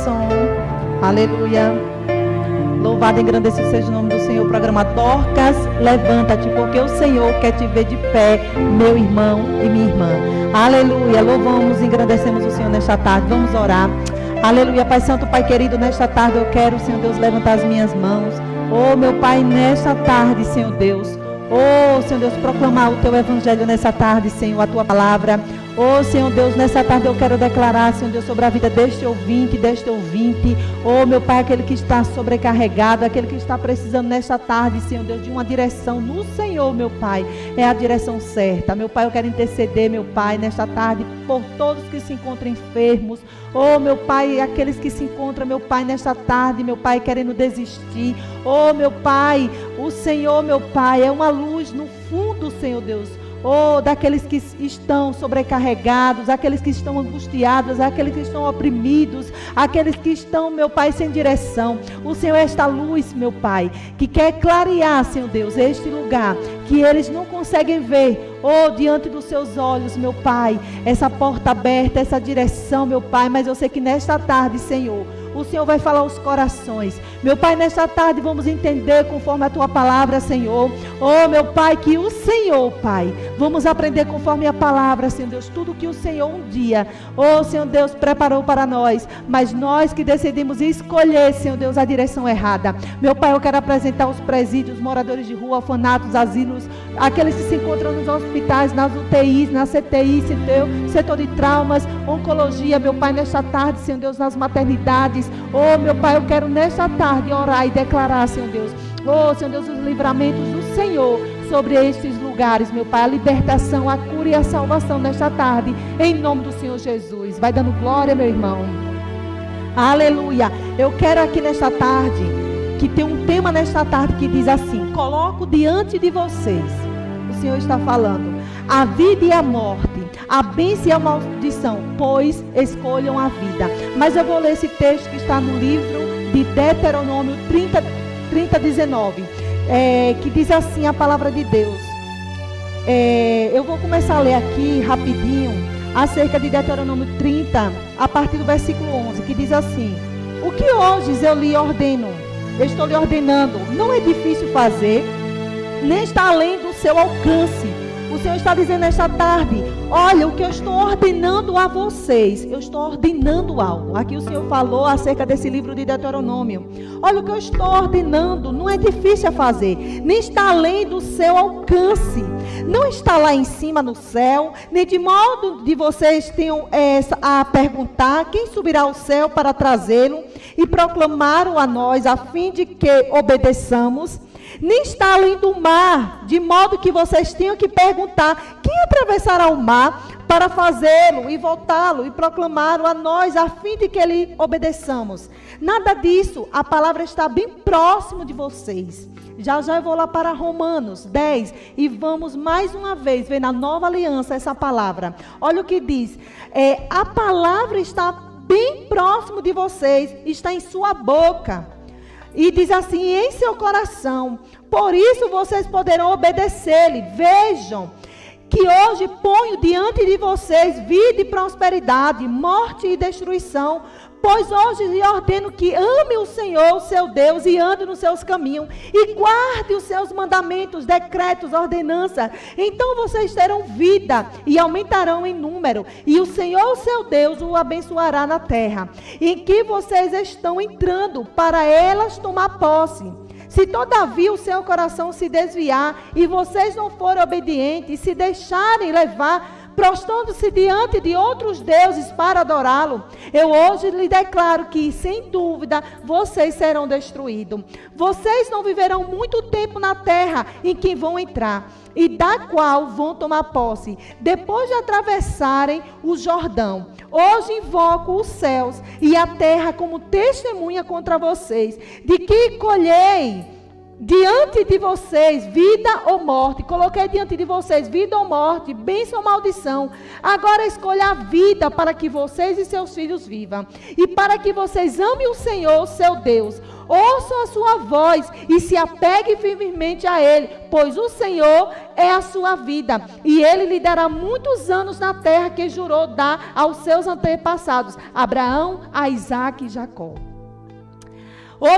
som. Aleluia. Louvado e engrandecido seja o nome do Senhor. Programa Dorcas, levanta-te, porque o Senhor quer te ver de pé, meu irmão e minha irmã. Aleluia. Louvamos e engrandecemos o Senhor nesta tarde. Vamos orar. Aleluia. Pai Santo, Pai querido, nesta tarde eu quero, Senhor Deus, levantar as minhas mãos. Oh, meu Pai, nesta tarde, Senhor Deus. Oh, Senhor Deus, proclamar o Teu Evangelho nessa tarde, Senhor, a Tua palavra. Oh, Senhor Deus, nessa tarde eu quero declarar, Senhor Deus, sobre a vida deste ouvinte, Oh, meu Pai, aquele que está sobrecarregado, aquele que está precisando nesta tarde, Senhor Deus, de uma direção no Senhor, meu Pai. É a direção certa. Meu Pai, eu quero interceder, meu Pai, nesta tarde, por todos que se encontram enfermos. Oh, meu Pai, aqueles que se encontram, meu Pai, nesta tarde, meu Pai, querendo desistir. Oh, meu Pai, o Senhor, meu Pai, é uma luz no fundo, Senhor Deus. Oh, daqueles que estão sobrecarregados, aqueles que estão angustiados, aqueles que estão oprimidos, aqueles que estão, meu Pai, sem direção. O Senhor é esta luz, meu Pai, que quer clarear, Senhor Deus, este lugar que eles não conseguem ver. Oh, diante dos seus olhos, meu Pai, essa porta aberta, essa direção, meu Pai, mas eu sei que nesta tarde, Senhor, o Senhor vai falar aos corações. Meu Pai, nesta tarde vamos entender conforme a Tua palavra, Senhor. Oh, meu Pai, que o Senhor, Pai, vamos aprender conforme a palavra, Senhor Deus, tudo que o Senhor um dia, oh, Senhor Deus, preparou para nós. Mas nós que decidimos escolher, Senhor Deus, a direção errada. Meu Pai, eu quero apresentar os presídios, moradores de rua, orfanatos, asilos, aqueles que se encontram nos hospitais, nas UTIs, na CTI, setor de traumas, oncologia, meu Pai, nesta tarde, Senhor Deus, nas maternidades. Oh, meu Pai, eu quero nesta tarde orar e declarar, Senhor Deus, oh, Senhor Deus, os livramentos do Senhor sobre estes lugares, meu Pai, a libertação, a cura e a salvação nesta tarde, em nome do Senhor Jesus. Vai dando glória, meu irmão. Aleluia. Eu quero aqui nesta tarde, que tem um tema nesta tarde que diz assim: coloco diante de vocês, o Senhor está falando, a vida e a morte, a bênção e a maldição, pois escolham a vida. Mas eu vou ler esse texto que está no livro de Deuteronômio 30:19, que diz assim a palavra de Deus. Eu vou começar a ler aqui rapidinho, acerca de Deuteronômio 30, a partir do versículo 11, que diz assim: o que hoje eu lhe ordeno, eu estou lhe ordenando, não é difícil fazer, nem está além do seu alcance. O Senhor está dizendo nesta tarde: olha, o que eu estou ordenando a vocês, eu estou ordenando algo. Aqui o Senhor falou acerca desse livro de Deuteronômio. Olha, o que eu estou ordenando não é difícil a fazer, nem está além do seu alcance. Não está lá em cima no céu, nem de modo de vocês tenham a perguntar quem subirá ao céu para trazê-lo e proclamá-lo a nós, a fim de que obedeçamos. Nem está além do mar, de modo que vocês tenham que perguntar quem atravessará o mar para fazê-lo e voltá-lo e proclamá-lo a nós, a fim de que lhe obedeçamos. Nada disso, a palavra está bem próximo de vocês. Já eu vou lá para Romanos 10 e vamos mais uma vez ver na nova aliança essa palavra. Olha o que diz, a palavra está bem próximo de vocês, está em sua boca. E diz assim, em seu coração, por isso vocês poderão obedecer-lhe. Vejam que hoje ponho diante de vocês vida e prosperidade, morte e destruição. Pois hoje lhe ordeno que ame o Senhor, o seu Deus, e ande nos seus caminhos, e guarde os seus mandamentos, decretos, ordenanças. Então vocês terão vida e aumentarão em número, e o Senhor, o seu Deus, o abençoará na terra, em que vocês estão entrando, para elas tomar posse. Se todavia o seu coração se desviar, e vocês não forem obedientes, e se deixarem levar, prostrando-se diante de outros deuses para adorá-lo, eu hoje lhe declaro que, sem dúvida, vocês serão destruídos. Vocês não viverão muito tempo na terra em que vão entrar, e da qual vão tomar posse, depois de atravessarem o Jordão. Hoje invoco os céus e a terra como testemunha contra vocês, de que colhei diante de vocês vida ou morte. Coloquei diante de vocês vida ou morte, bênção ou maldição. Agora escolha a vida para que vocês e seus filhos vivam, e para que vocês amem o Senhor, seu Deus. ouçam a sua voz e se apeguem firmemente a Ele, pois o Senhor é a sua vida, e Ele lhe dará muitos anos na terra que jurou dar aos seus antepassados, Abraão, a Isaque e Jacó.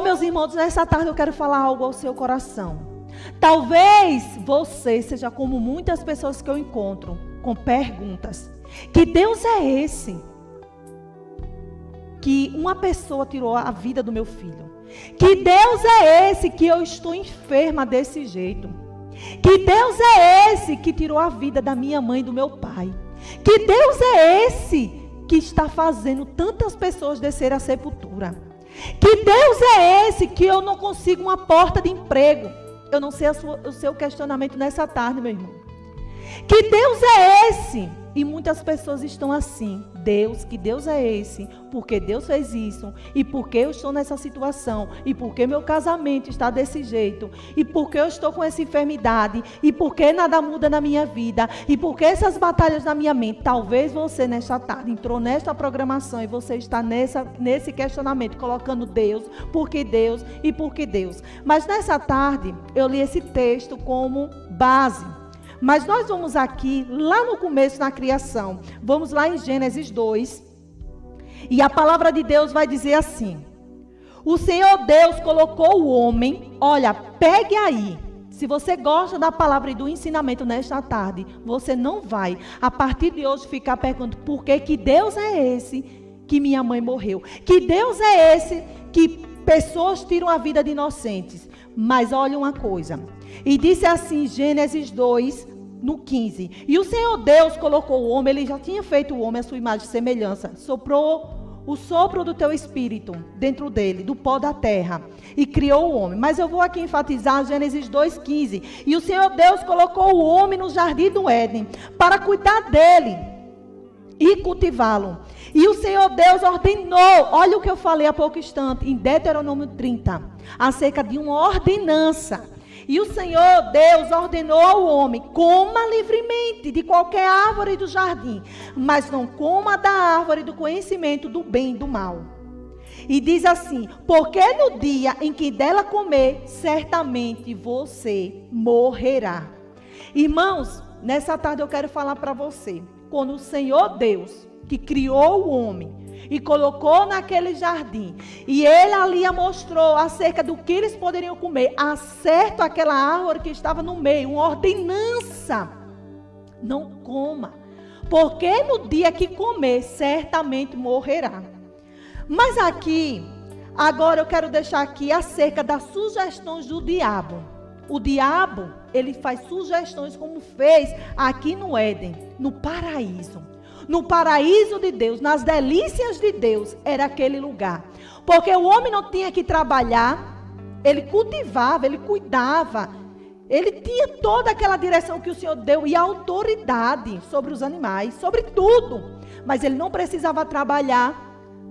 Meus irmãos, nessa tarde eu quero falar algo ao seu coração. Talvez você seja como muitas pessoas que eu encontro, com perguntas. Que Deus é esse? Que uma pessoa tirou a vida do meu filho. Que Deus é esse que eu estou enferma desse jeito? Que Deus é esse que tirou a vida da minha mãe e do meu pai? Que Deus é esse que está fazendo tantas pessoas descer à sepultura? Que Deus é esse que eu não consigo uma porta de emprego? Eu não sei o seu questionamento nessa tarde, meu irmão. Que Deus é esse? E muitas pessoas estão assim. Que Deus é esse? Porque Deus fez isso? E porque eu estou nessa situação? E porque meu casamento está desse jeito? E porque eu estou com essa enfermidade? E porque nada muda na minha vida? E porque essas batalhas na minha mente? Talvez você nesta tarde entrou nesta programação e você está nesse questionamento, colocando Deus, porque Deus e porque Deus. Mas nessa tarde eu li esse texto como base. Mas nós vamos aqui, lá no começo, na criação. Vamos lá em Gênesis 2. E a palavra de Deus vai dizer assim: o Senhor Deus colocou o homem. Olha, pegue aí. Se você gosta da palavra e do ensinamento nesta tarde, você não vai, a partir de hoje, ficar perguntando por que Deus é esse que minha mãe morreu. Que Deus é esse que pessoas tiram a vida de inocentes. Mas olha uma coisa. E disse assim, Gênesis 2, no 15. E o Senhor Deus colocou o homem, Ele já tinha feito o homem à sua imagem e semelhança. Soprou o sopro do teu espírito dentro dele, do pó da terra. E criou o homem. Mas eu vou aqui enfatizar Gênesis 2, 15. E o Senhor Deus colocou o homem no jardim do Éden, para cuidar dele e cultivá-lo. E o Senhor Deus ordenou, olha o que eu falei há pouco instante, em Deuteronômio 30, acerca de uma ordenança. E o Senhor Deus ordenou ao homem: coma livremente de qualquer árvore do jardim, mas não coma da árvore do conhecimento do bem e do mal. E diz assim: porque no dia em que dela comer, certamente você morrerá. Irmãos, nessa tarde eu quero falar para você, quando o Senhor Deus, que criou o homem e colocou naquele jardim, e Ele ali mostrou acerca do que eles poderiam comer, acerto aquela árvore que estava no meio, uma ordenança: não coma, porque no dia que comer, certamente morrerá. Mas aqui, agora eu quero deixar aqui acerca das sugestões do diabo. O diabo, ele faz sugestões como fez aqui no Éden, no paraíso. No paraíso de Deus, nas delícias de Deus, era aquele lugar. Porque o homem não tinha que trabalhar, ele cultivava, ele cuidava. Ele tinha toda aquela direção que o Senhor deu e a autoridade sobre os animais, sobre tudo. Mas ele não precisava trabalhar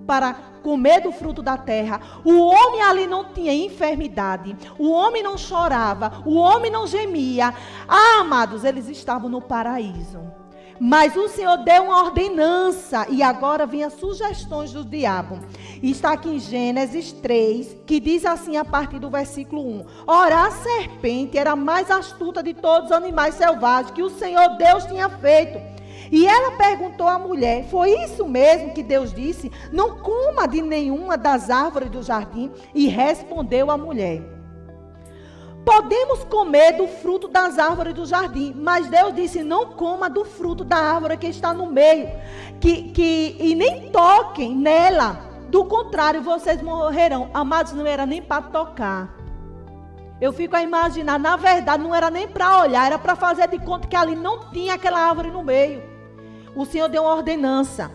para comer do fruto da terra. O homem ali não tinha enfermidade, o homem não chorava, o homem não gemia. Ah, amados, eles estavam no paraíso. Mas o Senhor deu uma ordenança, e agora vem as sugestões do diabo. E está aqui em Gênesis 3, que diz assim a partir do versículo 1. Ora, a serpente era a mais astuta de todos os animais selvagens que o Senhor Deus tinha feito. E ela perguntou à mulher: foi isso mesmo que Deus disse? Não coma de nenhuma das árvores do jardim. E respondeu a mulher: podemos comer do fruto das árvores do jardim, mas Deus disse: não coma do fruto da árvore que está no meio, e nem toquem nela, do contrário vocês morrerão. Amados, não era nem para tocar. Eu fico a imaginar, na verdade não era nem para olhar, era para fazer de conta que ali não tinha aquela árvore no meio. O Senhor deu uma ordenança.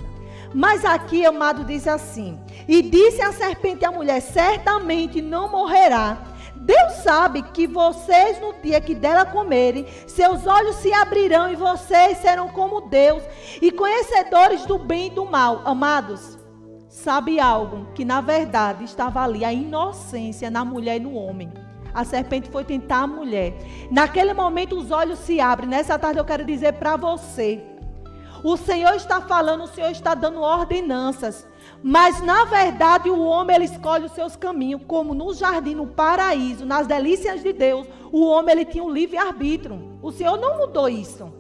Mas aqui, amado, diz assim: e disse a serpente à mulher: certamente não morrerá. Deus sabe que vocês, no dia que dela comerem, seus olhos se abrirão e vocês serão como Deus, e conhecedores do bem e do mal. Amados, sabe algo? Que na verdade estava ali a inocência na mulher e no homem. A serpente foi tentar a mulher. Naquele momento os olhos se abrem. Nessa tarde eu quero dizer para você: O Senhor está falando, o Senhor está dando ordenanças. Mas, na verdade, o homem, ele escolhe os seus caminhos. Como no jardim, no paraíso, nas delícias de Deus, o homem, ele tinha um livre-arbítrio. O Senhor não mudou isso.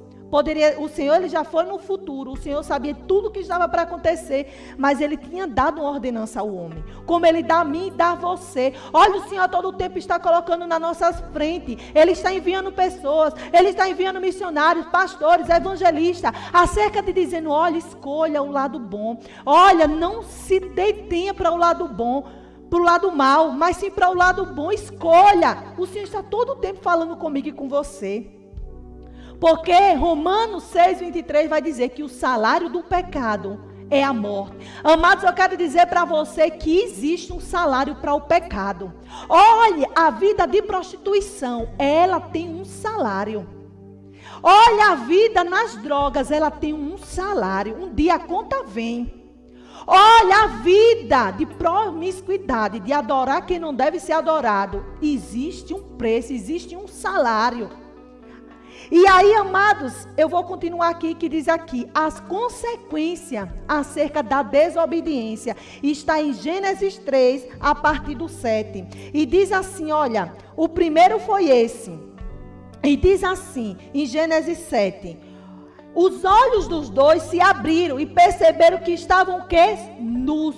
O Senhor, ele já foi no futuro. O Senhor sabia tudo o que estava para acontecer. Mas ele tinha dado uma ordenança ao homem. Como ele dá a mim e dá a você. Olha, o Senhor todo o tempo está colocando na nossa frente. Ele está enviando pessoas. Ele está enviando missionários, pastores, evangelistas. Acerca de dizendo, olha, escolha o lado bom. Olha, não se detenha para o lado bom, para o lado mal, mas sim para o lado bom. Escolha. O Senhor está todo o tempo falando comigo e com você. Porque Romanos 6:23 vai dizer que o salário do pecado é a morte. Amados, eu quero dizer para você que existe um salário para o pecado. Olha, a vida de prostituição, ela tem um salário. Olha, a vida nas drogas, ela tem um salário. Um dia a conta vem. Olha, a vida de promiscuidade, de adorar quem não deve ser adorado, existe um preço, existe um salário. E aí, amados, eu vou continuar aqui, que diz aqui, as consequências acerca da desobediência, está em Gênesis 3, a partir do 7. E diz assim, olha, o primeiro foi esse. E diz assim, em Gênesis 7, os olhos dos dois se abriram e perceberam que estavam o quê? Nus.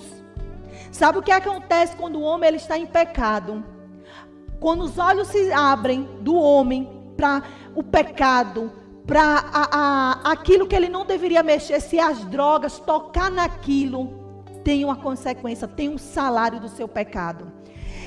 Sabe o que acontece quando o homem ele está em pecado? Quando os olhos se abrem do homem para o pecado, para aquilo que ele não deveria mexer, se as drogas, tocar naquilo, tem uma consequência, tem um salário do seu pecado.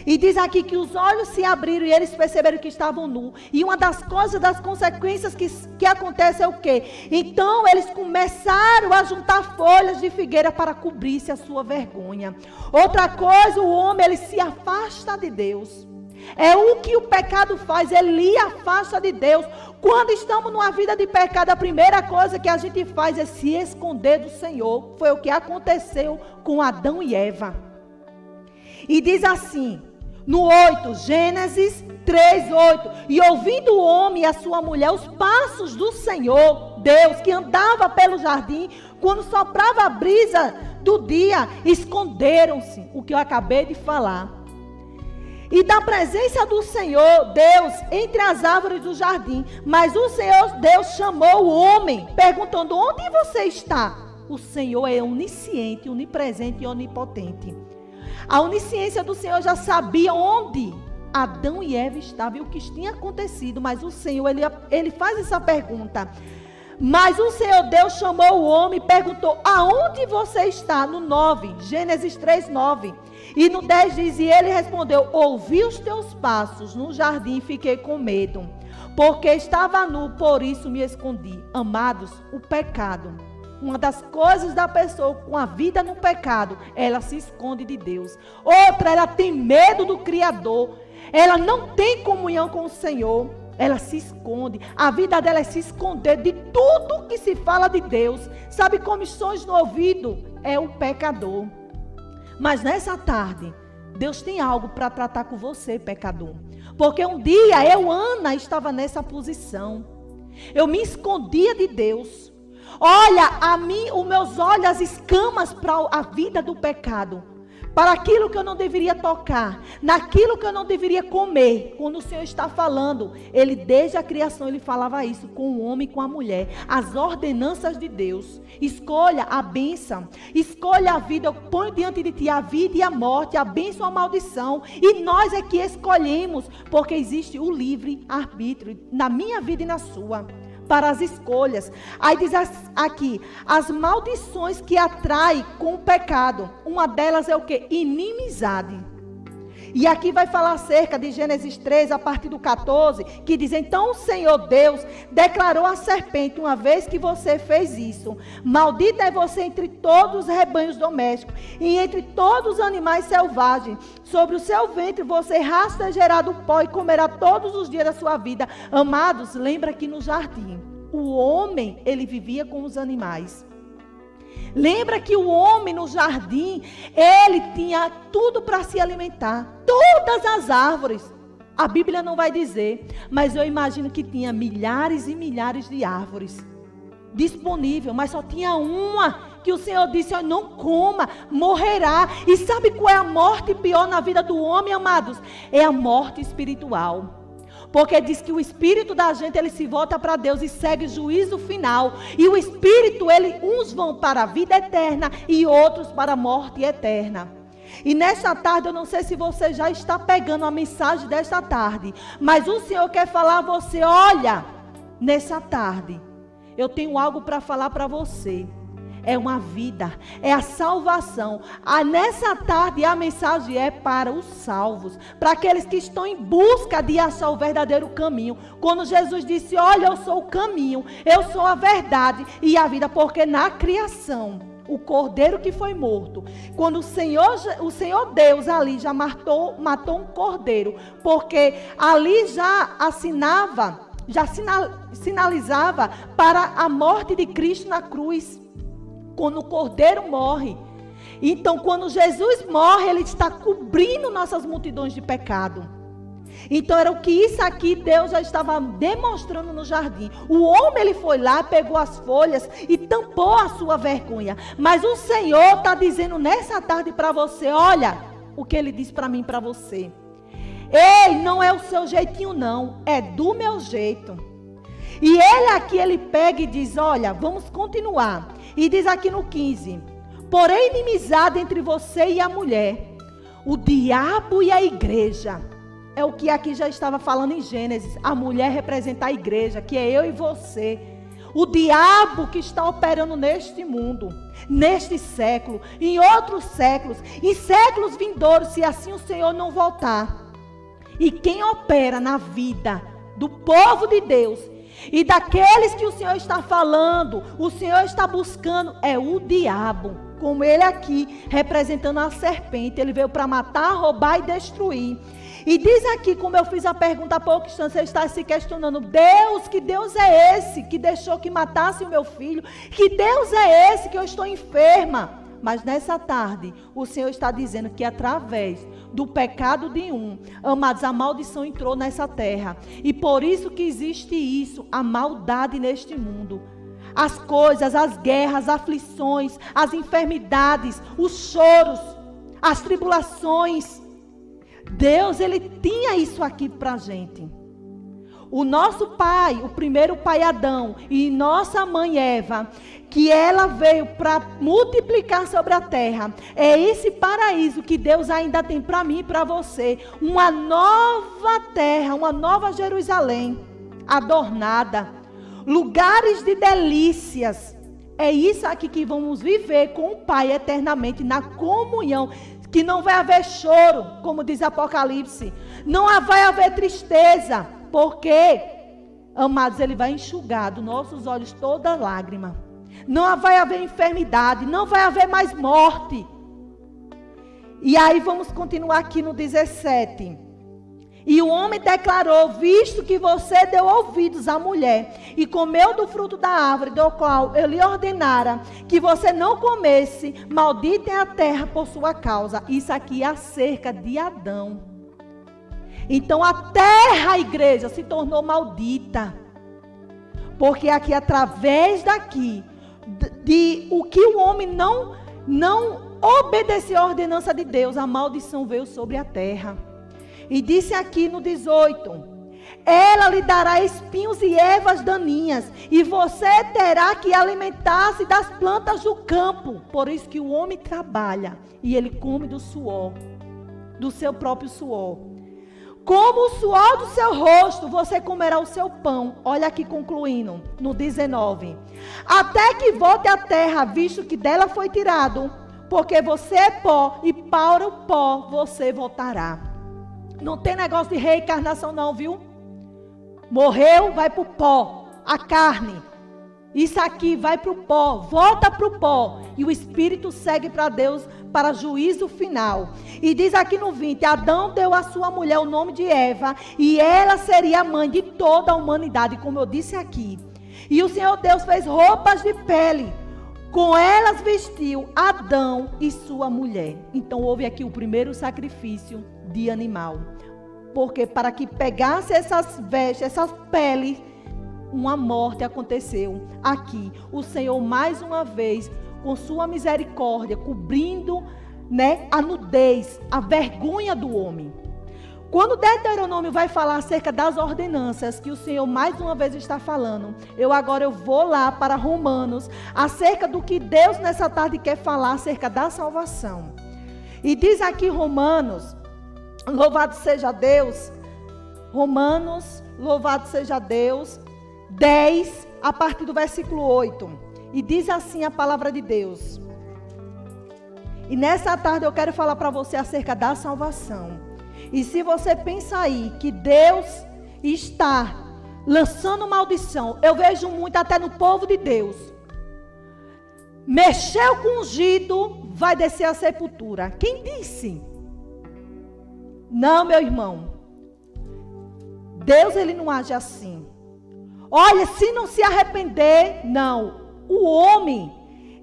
E diz aqui que os olhos se abriram e eles perceberam que estavam nus. E uma das coisas, das consequências que acontece é o quê? Então eles começaram a juntar folhas de figueira para cobrir-se a sua vergonha. Outra coisa, o homem ele se afasta de Deus. É o que o pecado faz, ele afasta de Deus. Quando estamos numa vida de pecado, a primeira coisa que a gente faz é se esconder do Senhor. Foi o que aconteceu com Adão e Eva. E diz assim, no 8, Gênesis 3:8. E ouvindo o homem e a sua mulher os passos do Senhor, Deus, que andava pelo jardim, quando soprava a brisa do dia, esconderam-se, o que eu acabei de falar. E da presença do Senhor, Deus, entre as árvores do jardim. Mas o Senhor, Deus, chamou o homem, perguntando, onde você está? O Senhor é onisciente, onipresente e onipotente. A onisciência do Senhor já sabia onde Adão e Eva estavam e o que tinha acontecido. Mas o Senhor, ele faz essa pergunta. Mas o Senhor Deus chamou o homem e perguntou, aonde você está? No 9, Gênesis 3:9. E no 10 diz, e ele respondeu, ouvi os teus passos no jardim e fiquei com medo, porque estava nu, por isso me escondi. Amados, o pecado, uma das coisas da pessoa com a vida no pecado, ela se esconde de Deus. Outra, ela tem medo do Criador, ela não tem comunhão com o Senhor, ela se esconde. A vida dela é se esconder de tudo que se fala de Deus. Sabe como sons no ouvido? É o pecador. Mas nessa tarde, Deus tem algo para tratar com você, pecador. Porque um dia eu, Ana, estava nessa posição. Eu me escondia de Deus. Olha, os meus olhos, as escamas para a vida do pecado. Para aquilo que eu não deveria tocar, naquilo que eu não deveria comer. Quando o Senhor está falando, Ele desde a criação, Ele falava isso com o homem e com a mulher. As ordenanças de Deus. Escolha a bênção, escolha a vida. Eu ponho diante de ti a vida e a morte, a bênção ou a maldição. E nós é que escolhemos, porque existe o livre arbítrio na minha vida e na sua. Para as escolhas. Aí diz aqui, as maldições que atraem com o pecado. Uma delas é o que? Inimizade. E aqui vai falar acerca de Gênesis 3, a partir do 14, que diz, então o Senhor Deus declarou à serpente, uma vez que você fez isso, maldita é você entre todos os rebanhos domésticos e entre todos os animais selvagens. Sobre o seu ventre você rastejará do pó e comerá todos os dias da sua vida. Amados, lembra que no jardim, o homem, ele vivia com os animais. Lembra que o homem no jardim, ele tinha tudo para se alimentar. Todas as árvores. A Bíblia não vai dizer, mas eu imagino que tinha milhares e milhares de árvores. disponível, mas só tinha uma que o Senhor disse: ó, não coma, morrerá. E sabe qual é a morte pior na vida do homem, amados? É a morte espiritual. Porque diz que o espírito da gente, ele se volta para Deus e segue juízo final. E o espírito, uns vão para a vida eterna e outros para a morte eterna. E nesta tarde, eu não sei se você já está pegando a mensagem desta tarde, mas o Senhor quer falar a você: olha, nessa tarde, eu tenho algo para falar para você. É uma vida, é a salvação. Nessa tarde a mensagem é para os salvos, para aqueles que estão em busca de achar o verdadeiro caminho. Quando Jesus disse: olha, eu sou o caminho, eu sou a verdade e a vida. Porque na criação, o cordeiro que foi morto, quando o Senhor Deus ali já matou um cordeiro, porque ali já sinalizava para a morte de Cristo na cruz. Quando o cordeiro morre, então quando Jesus morre, ele está cobrindo nossas multidões de pecado. Então era o que isso aqui Deus já estava demonstrando no jardim. O homem, ele foi lá, pegou as folhas e tampou a sua vergonha. Mas o Senhor está dizendo nessa tarde para você: olha, o que ele diz para mim e para você. Ei, não é o seu jeitinho não, é do meu jeito. E ele aqui, ele pega e diz: olha, vamos continuar. E diz aqui no 15: porém inimizade entre você e a mulher, o diabo e a igreja. É o que aqui já estava falando em Gênesis. A mulher representa a igreja, que é eu e você. O diabo que está operando neste mundo, neste século, em outros séculos, em séculos vindouros, se assim o Senhor não voltar. E quem opera na vida do povo de Deus e daqueles que o Senhor está falando, o Senhor está buscando, é o diabo. Como ele aqui, representando a serpente, ele veio para matar, roubar e destruir. E diz aqui, como eu fiz a pergunta há pouco instante, você está se questionando: Deus, que Deus é esse que deixou que matasse o meu filho? Que Deus é esse que eu estou enferma? Mas nessa tarde, o Senhor está dizendo que através do pecado de amados, a maldição entrou nessa terra. E por isso que existe isso, a maldade neste mundo. As coisas, as guerras, as aflições, as enfermidades, os choros, as tribulações. Deus, ele tinha isso aqui para a gente. O nosso pai, o primeiro pai Adão, e nossa mãe Eva, que ela veio para multiplicar sobre a terra. É esse paraíso que Deus ainda tem para mim e para você. Uma nova terra, uma nova Jerusalém, adornada. Lugares de delícias. É isso aqui que vamos viver com o Pai eternamente, na comunhão. Que não vai haver choro, como diz Apocalipse. Não vai haver tristeza. Porque, amados, ele vai enxugar dos nossos olhos toda lágrima. Não vai haver enfermidade, não vai haver mais morte. E aí vamos continuar aqui no 17. E o homem declarou: visto que você deu ouvidos à mulher e comeu do fruto da árvore do qual eu lhe ordenara que você não comesse, maldita é a terra por sua causa. Isso aqui é acerca de Adão. Então a terra, a igreja, se tornou maldita. Porque aqui, através daqui, de o que o homem não obedeceu à ordenança de Deus, a maldição veio sobre a terra. E disse aqui no 18: ela lhe dará espinhos e ervas daninhas, e você terá que alimentar-se das plantas do campo. Por isso que o homem trabalha, e ele come do suor, do seu próprio suor. Como o suor do seu rosto, você comerá o seu pão. Olha aqui concluindo, no 19. Até que volte à terra, visto que dela foi tirado, porque você é pó, e para o pó você voltará. Não tem negócio de reencarnação não, viu? Morreu, vai para o pó, a carne. Isso aqui vai para o pó, volta para o pó. E o espírito segue para Deus, para juízo final. E diz aqui no 20, Adão deu à sua mulher o nome de Eva, e ela seria a mãe de toda a humanidade, como eu disse aqui. E o Senhor Deus fez roupas de pele, com elas vestiu Adão e sua mulher. Então houve aqui o primeiro sacrifício de animal. Porque para que pegasse essas vestes, essas peles, uma morte aconteceu aqui. O Senhor, mais uma vez, com sua misericórdia, cobrindo, a nudez, a vergonha do homem. Quando Deuteronômio vai falar acerca das ordenanças, que o Senhor mais uma vez está falando, eu vou lá para Romanos, acerca do que Deus nessa tarde quer falar acerca da salvação. E diz aqui Romanos, louvado seja Deus, Romanos, louvado seja Deus, 10, a partir do versículo 8. E diz assim a palavra de Deus. E nessa tarde eu quero falar para você acerca da salvação. E se você pensa aí que Deus está lançando maldição, eu vejo muito até no povo de Deus. Mexeu com o ungido, vai descer a sepultura. Quem disse? Não, meu irmão. Deus, ele não age assim. Olha, se não se arrepender, não. O homem,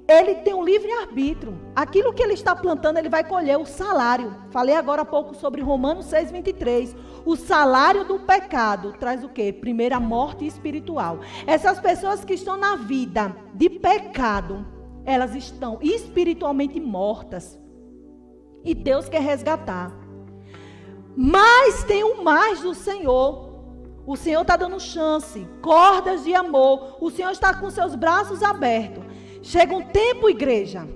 ele tem um livre-arbítrio. Aquilo que ele está plantando, ele vai colher o salário. Falei agora há pouco sobre Romanos 6:23. O salário do pecado traz o quê? Primeiro, a morte espiritual. Essas pessoas que estão na vida de pecado, elas estão espiritualmente mortas. E Deus quer resgatar. Mas tem o mais do Senhor. O Senhor está dando chance, cordas de amor. O Senhor está com seus braços abertos. Chega um tempo, igreja,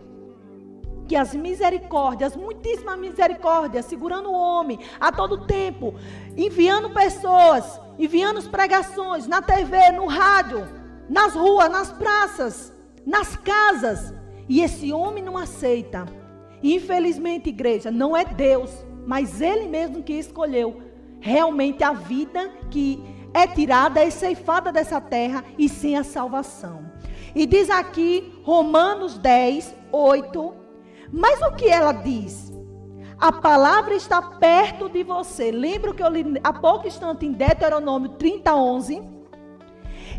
que as misericórdias, muitíssima misericórdia, segurando o homem a todo tempo, enviando pessoas, enviando pregações na TV, no rádio, nas ruas, nas praças, nas casas. E esse homem não aceita. Infelizmente, igreja, não é Deus, mas Ele mesmo que escolheu realmente a vida que é tirada, é ceifada dessa terra e sem a salvação. E diz aqui, Romanos 10, 8, mas o que ela diz? A palavra está perto de você. Lembra que eu li há pouco instante em Deuteronômio 30, 11?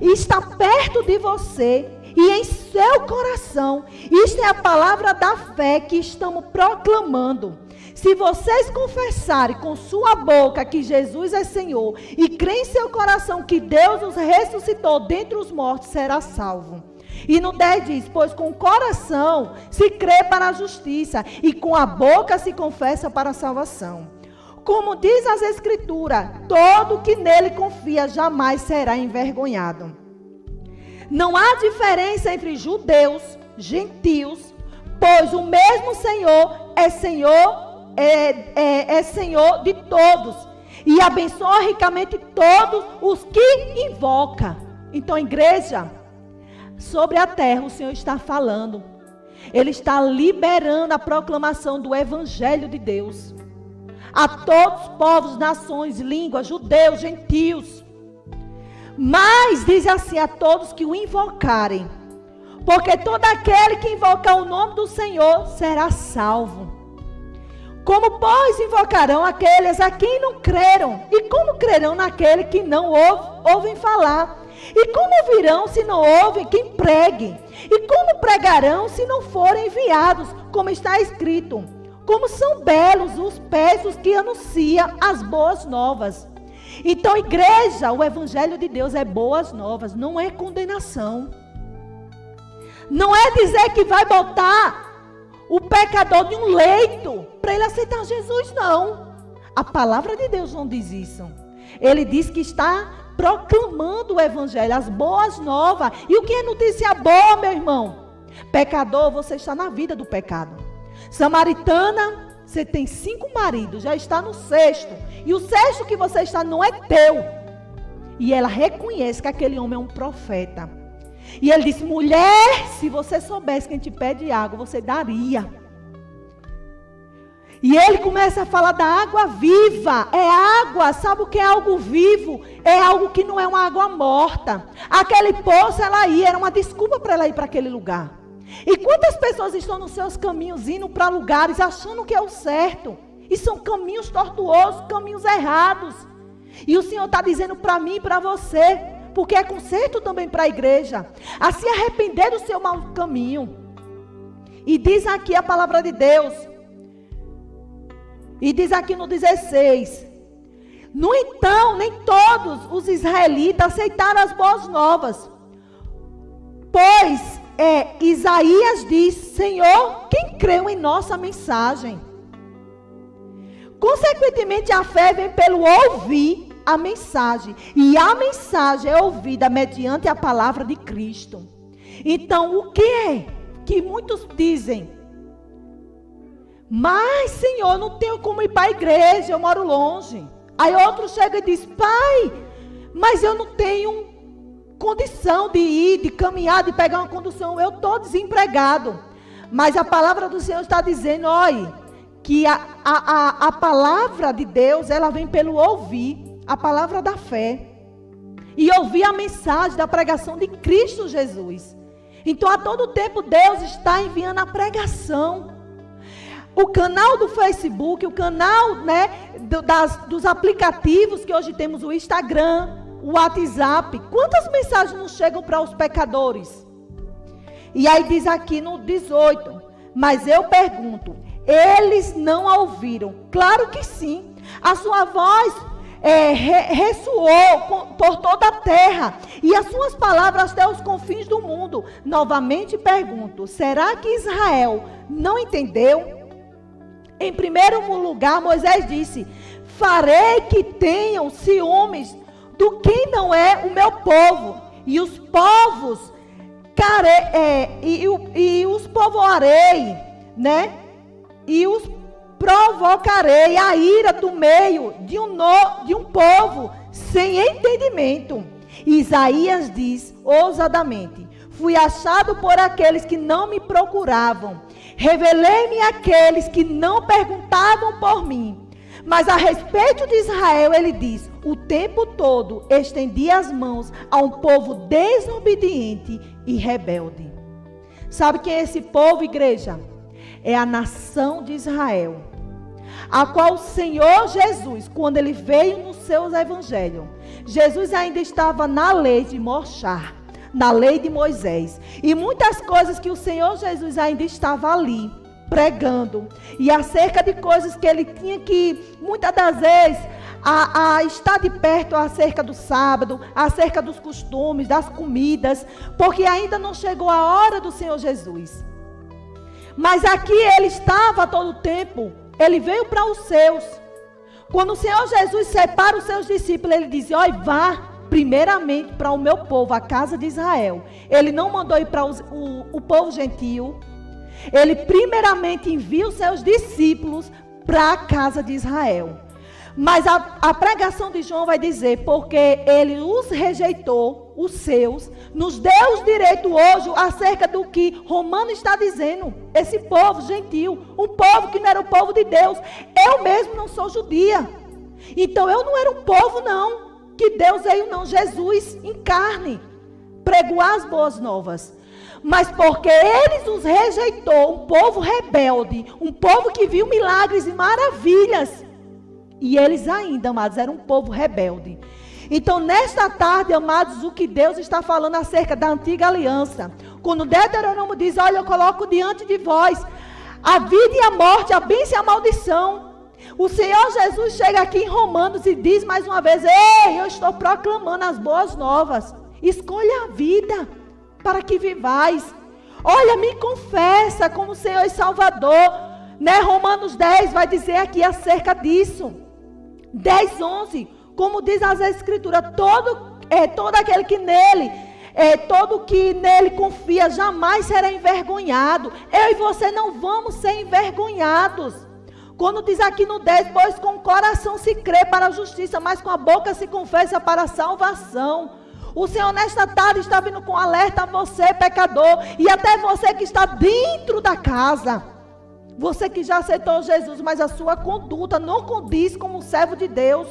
Está perto de você e em seu coração. Isto é a palavra da fé que estamos proclamando. Se vocês confessarem com sua boca que Jesus é Senhor e crê em seu coração que Deus os ressuscitou dentre os mortos, será salvo. E no 10 diz, pois com o coração se crê para a justiça e com a boca se confessa para a salvação. Como diz as Escrituras, todo que nele confia jamais será envergonhado. Não há diferença entre judeus, gentios, pois o mesmo Senhor é Senhor de todos e abençoa ricamente todos os que invoca. Então, igreja, sobre a terra o Senhor está falando. Ele está liberando a proclamação do Evangelho de Deus a todos os povos, nações, línguas, judeus, gentios. Mas diz assim, a todos que o invocarem, porque todo aquele que invocar o nome do Senhor será salvo. Como, pois, invocarão aqueles a quem não creram? E como crerão naquele que não ouvem falar? E como ouvirão se não ouvem quem pregue? E como pregarão se não forem enviados? Como está escrito, como são belos os pés dos que anunciam as boas novas. Então, igreja, o Evangelho de Deus é boas novas, não é condenação. Não é dizer que vai botar o pecador de um leito para ele aceitar Jesus, não. A palavra de Deus não diz isso. Ele diz que está proclamando o Evangelho, as boas novas. E o que é notícia boa, meu irmão? Pecador, você está na vida do pecado. Samaritana, você tem 5 maridos, já está no 6º. E o 6º que você está não é teu. E ela reconhece que aquele homem é um profeta. E ele disse, mulher, se você soubesse quem te pede água, você daria. E ele começa a falar da água viva. É água, sabe o que é algo vivo? É algo que não é uma água morta. Aquele poço, ela ia, era uma desculpa para ela ir para aquele lugar. E quantas pessoas estão nos seus caminhos, indo para lugares, achando que é o certo? E são caminhos tortuosos, caminhos errados. E o Senhor está dizendo para mim e para você, porque é conserto também para a igreja, a se arrepender do seu mau caminho. E diz aqui a palavra de Deus, e diz aqui no 16, No entanto, nem todos os israelitas aceitaram as boas novas. Pois Isaías diz: Senhor, quem creu em nossa mensagem? Consequentemente, a fé vem pelo ouvir a mensagem. E a mensagem é ouvida mediante a palavra de Cristo. Então, o que é que muitos dizem? Mas, Senhor, eu não tenho como ir para a igreja, eu moro longe. Aí outro chega e diz: Pai, mas eu não tenho condição de ir, de caminhar, de pegar uma condução, eu estou desempregado. Mas a palavra do Senhor está dizendo, olha, que a palavra de Deus, ela vem pelo ouvir, a palavra da fé, e ouvir a mensagem da pregação de Cristo Jesus. Então, a todo tempo, Deus está enviando a pregação. O canal do Facebook, o canal, dos aplicativos, que hoje temos o Instagram, o WhatsApp, quantas mensagens não chegam para os pecadores? E aí diz aqui no 18, mas eu pergunto, eles não a ouviram? Claro que sim, a sua voz ressoou por toda a terra, e as suas palavras até os confins do mundo. Novamente pergunto, será que Israel não entendeu? Em primeiro lugar, Moisés disse, farei que tenham ciúmes do que não é o meu povo, e os povos os povoarei, e os provocarei a ira do meio de um povo sem entendimento. Isaías diz ousadamente, fui achado por aqueles que não me procuravam, revelei-me àqueles que não perguntavam por mim. Mas a respeito de Israel, ele diz, o tempo todo estendi as mãos a um povo desobediente e rebelde. Sabe quem é esse povo, igreja? É a nação de Israel, a qual o Senhor Jesus, quando ele veio nos seus evangelhos, Jesus ainda estava na lei de Moshar, na lei de Moisés, e muitas coisas que o Senhor Jesus ainda estava ali, pregando, e acerca de coisas que ele tinha que, muitas das vezes, a estar de perto acerca do sábado, acerca dos costumes, das comidas, porque ainda não chegou a hora do Senhor Jesus. Mas aqui ele estava a todo tempo, ele veio para os seus. Quando o Senhor Jesus separa os seus discípulos, ele diz, olha, vá primeiramente para o meu povo, a casa de Israel. Ele não mandou ir para o povo gentil. Ele primeiramente envia os seus discípulos para a casa de Israel. Mas a pregação de João vai dizer, porque ele os rejeitou, os seus, nos deu os direitos hoje acerca do que Romano está dizendo. Esse povo gentil, um povo que não era o povo de Deus. Eu mesmo não sou judia. Então eu não era um povo não, que Deus veio não, Jesus em carne, pregou as boas novas. Mas porque eles os rejeitou, um povo rebelde, um povo que viu milagres e maravilhas, e eles ainda, amados, eram um povo rebelde. Então, nesta tarde, amados, o que Deus está falando acerca da antiga aliança, quando Deuteronômio diz, olha, eu coloco diante de vós a vida e a morte, a bênção e a maldição. O Senhor Jesus chega aqui em Romanos e diz mais uma vez, ei, eu estou proclamando as boas novas, escolha a vida para que vivais. Olha, me confessa como Senhor e Salvador, Romanos 10 vai dizer aqui acerca disso, 10, 11, como diz as Escrituras, todo aquele que nele, todo que nele confia, jamais será envergonhado. Eu e você não vamos ser envergonhados. Quando diz aqui no 10, pois com o coração se crê para a justiça, mas com a boca se confessa para a salvação. O Senhor nesta tarde está vindo com alerta a você, pecador, e até você que está dentro da casa. Você que já aceitou Jesus, mas a sua conduta não condiz como servo de Deus.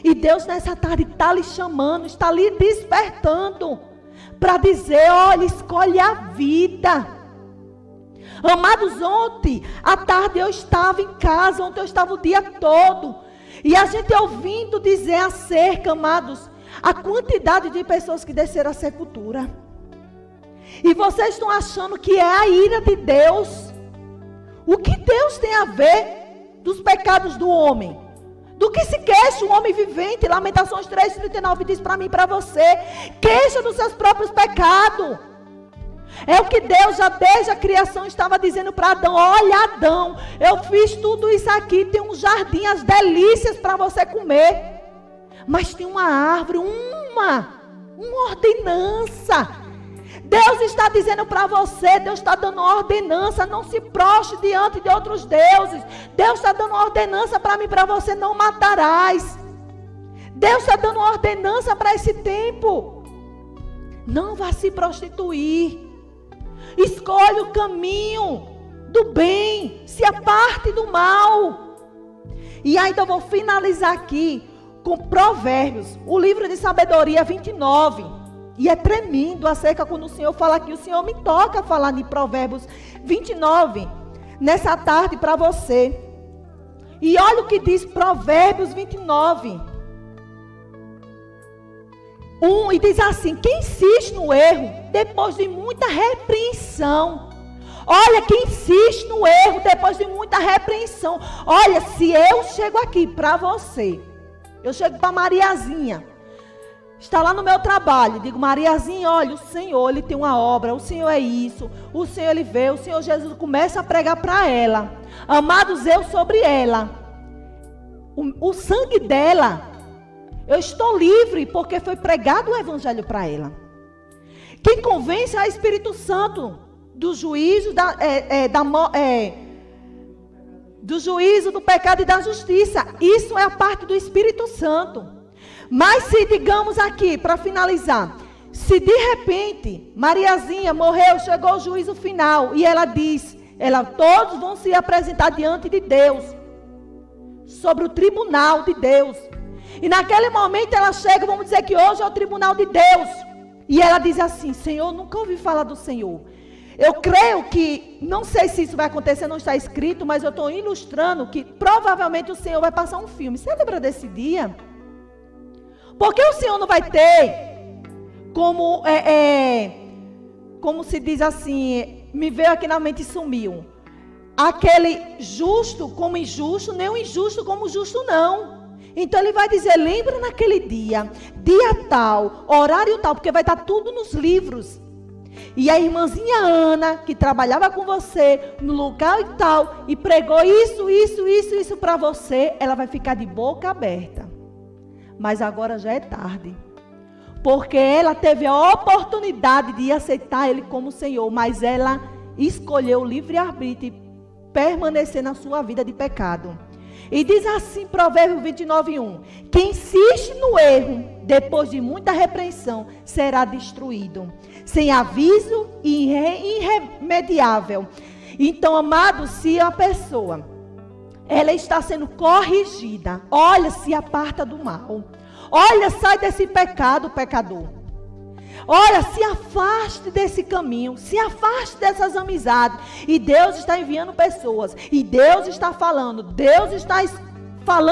E Deus nessa tarde está lhe chamando, está lhe despertando, para dizer, olha, escolhe a vida. Amados, ontem à tarde eu estava em casa, ontem eu estava o dia todo, e a gente ouvindo dizer acerca, amados, a quantidade de pessoas que desceram à sepultura. E vocês estão achando que é a ira de Deus. O que Deus tem a ver dos pecados do homem? Do que se queixa o homem vivente? Lamentações 3:39 diz para mim e para você: queixa dos seus próprios pecados. É o que Deus já desde a criação estava dizendo para Adão: olha, Adão, eu fiz tudo isso aqui, tem um jardim, as delícias para você comer, mas tem uma árvore, uma ordenança. Deus está dizendo para você, Deus está dando uma ordenança: não se prostre diante de outros deuses. Deus está dando uma ordenança para mim e para você: não matarás. Deus está dando uma ordenança para esse tempo: não vá se prostituir. Escolha o caminho do bem, se aparte do mal. E ainda eu vou finalizar aqui com Provérbios, o livro de sabedoria 29. E é tremendo acerca quando o Senhor fala aqui. O Senhor me toca a falar em Provérbios 29, nessa tarde para você. E olha o que diz Provérbios 29. E diz assim: quem insiste no erro, depois de muita repreensão. Olha, quem insiste no erro, depois de muita repreensão. Olha, se eu chego aqui para você, eu chego para Mariazinha, está lá no meu trabalho, digo: Mariazinha, olha, o Senhor, Ele tem uma obra, o Senhor é isso, o Senhor, Ele vê, o Senhor Jesus, começa a pregar para ela. Amados, eu sobre ela, o sangue dela, eu estou livre, porque foi pregado o evangelho para ela. Quem convence é o Espírito Santo do juízo, do juízo, do pecado e da justiça. Isso é a parte do Espírito Santo. Mas se, digamos aqui, para finalizar, se de repente Mariazinha morreu, chegou o juízo final, e ela diz, todos vão se apresentar diante de Deus, sobre o tribunal de Deus. E naquele momento ela chega, vamos dizer que hoje é o tribunal de Deus. E ela diz assim: Senhor, nunca ouvi falar do Senhor. Eu creio que, não sei se isso vai acontecer, não está escrito, mas eu estou ilustrando que provavelmente o Senhor vai passar um filme. Você lembra desse dia? Porque o Senhor não vai ter como se diz assim, me veio aqui na mente e sumiu. Aquele justo como injusto, nem o injusto como justo não. Então ele vai dizer: lembra naquele dia, dia tal, horário tal, porque vai estar tudo nos livros. E a irmãzinha Ana, que trabalhava com você no lugar e tal, e pregou isso para você, ela vai ficar de boca aberta. Mas agora já é tarde. Porque ela teve a oportunidade de aceitar Ele como Senhor, mas ela escolheu o livre-arbítrio e permanecer na sua vida de pecado. E diz assim, Provérbios 29:1: quem insiste no erro, depois de muita repreensão, será destruído, sem aviso e irremediável. Então, amados, se a pessoa, ela está sendo corrigida, olha, se aparta do mal. Olha, sai desse pecado, pecador. Olha, se afaste desse caminho, se afaste dessas amizades. E Deus está enviando pessoas, e Deus está falando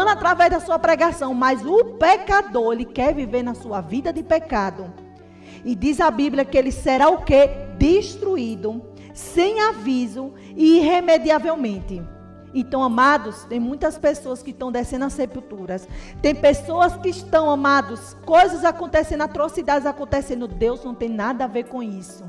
através da sua pregação. Mas o pecador, ele quer viver na sua vida de pecado. E diz a Bíblia que ele será o quê? Destruído, sem aviso e irremediavelmente. Então, amados, tem muitas pessoas que estão descendo as sepulturas. Tem pessoas que estão, amados, coisas acontecendo, atrocidades acontecendo. Deus não tem nada a ver com isso.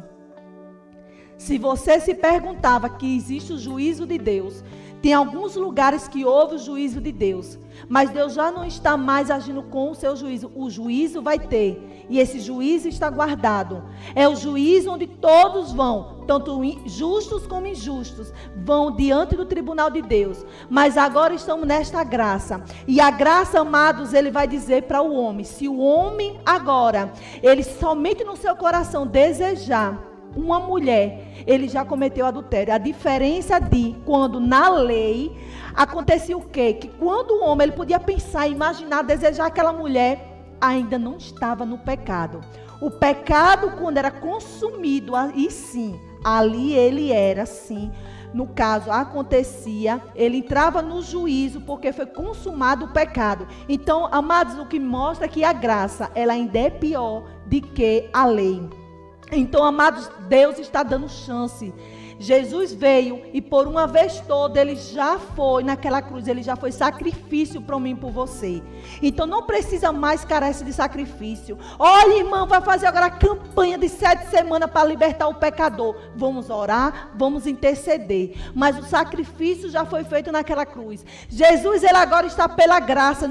Se você se perguntava que existe o juízo de Deus, tem alguns lugares que houve o juízo de Deus, mas Deus já não está mais agindo com o seu juízo. O juízo vai ter, e esse juízo está guardado. É o juízo onde todos vão, tanto justos como injustos, vão diante do tribunal de Deus. Mas agora estamos nesta graça, e a graça, amados, ele vai dizer para o homem: se o homem agora, ele somente no seu coração desejar uma mulher, ele já cometeu adultério. A diferença de quando na lei acontecia o quê? Que quando o homem, ele podia pensar, imaginar, desejar aquela mulher, ainda não estava no pecado. O pecado, quando era consumido, aí sim, ali ele era sim, no caso acontecia, ele entrava no juízo porque foi consumado o pecado. Então, amados, o que mostra que a graça, ela ainda é pior do que a lei. Então, amados, Deus está dando chance Jesus veio e por uma vez toda ele já foi naquela cruz, ele já foi sacrifício para mim e por você. Então não precisa mais carece de sacrifício. Olha, irmão, vai fazer agora a campanha de 7 semanas para libertar o pecador. Vamos orar, vamos interceder. Mas o sacrifício já foi feito naquela cruz. Jesus, ele agora está pela graça.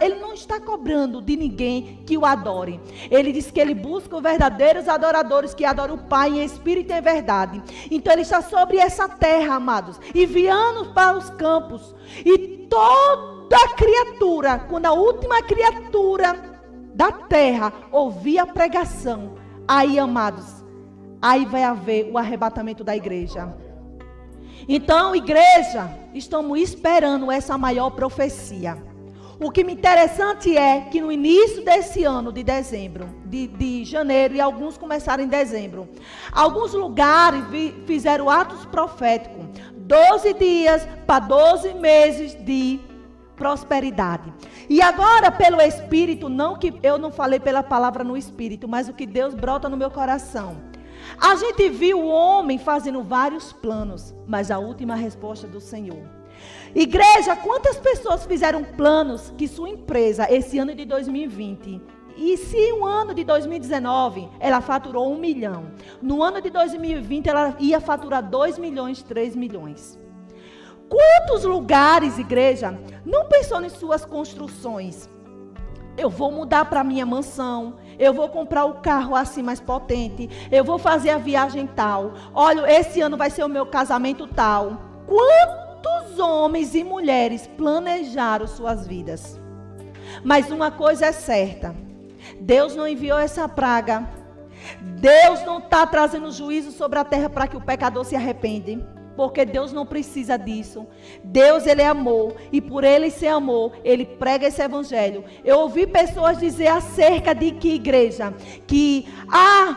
Ele não está cobrando de ninguém que o adore. Ele diz que ele busca os verdadeiros adoradores que adoram o Pai em espírito e em verdade. Então ele está sobre essa terra, amados, enviando para os campos. E toda criatura, quando a última criatura da terra ouvir a pregação, aí, amados, aí vai haver o arrebatamento da igreja. Então, igreja, estamos esperando essa maior profecia. O que me interessante é que no início desse ano, de dezembro, de janeiro, e alguns começaram em dezembro, alguns lugares fizeram atos proféticos, 12 dias para 12 meses de prosperidade. E agora, pelo Espírito, não que eu não falei pela palavra no Espírito, mas o que Deus brota no meu coração. A gente viu o homem fazendo vários planos, mas a última resposta do Senhor. Igreja, quantas pessoas fizeram planos que sua empresa, esse ano de 2020, e se o ano de 2019, ela faturou 1 milhão. No ano de 2020, ela ia faturar 2 milhões, 3 milhões. Quantos lugares, igreja, não pensou em suas construções? Eu vou mudar para minha mansão, eu vou comprar o carro assim mais potente, eu vou fazer a viagem tal. Olha, esse ano vai ser o meu casamento tal. Quantos homens e mulheres planejaram suas vidas? Mas uma coisa é certa, Deus não enviou essa praga. Deus não está trazendo juízo sobre a terra para que o pecador se arrependa. Porque Deus não precisa disso. Deus, ele é amor. E por ele ser amor, ele prega esse evangelho. Eu ouvi pessoas dizer acerca de que igreja? Que,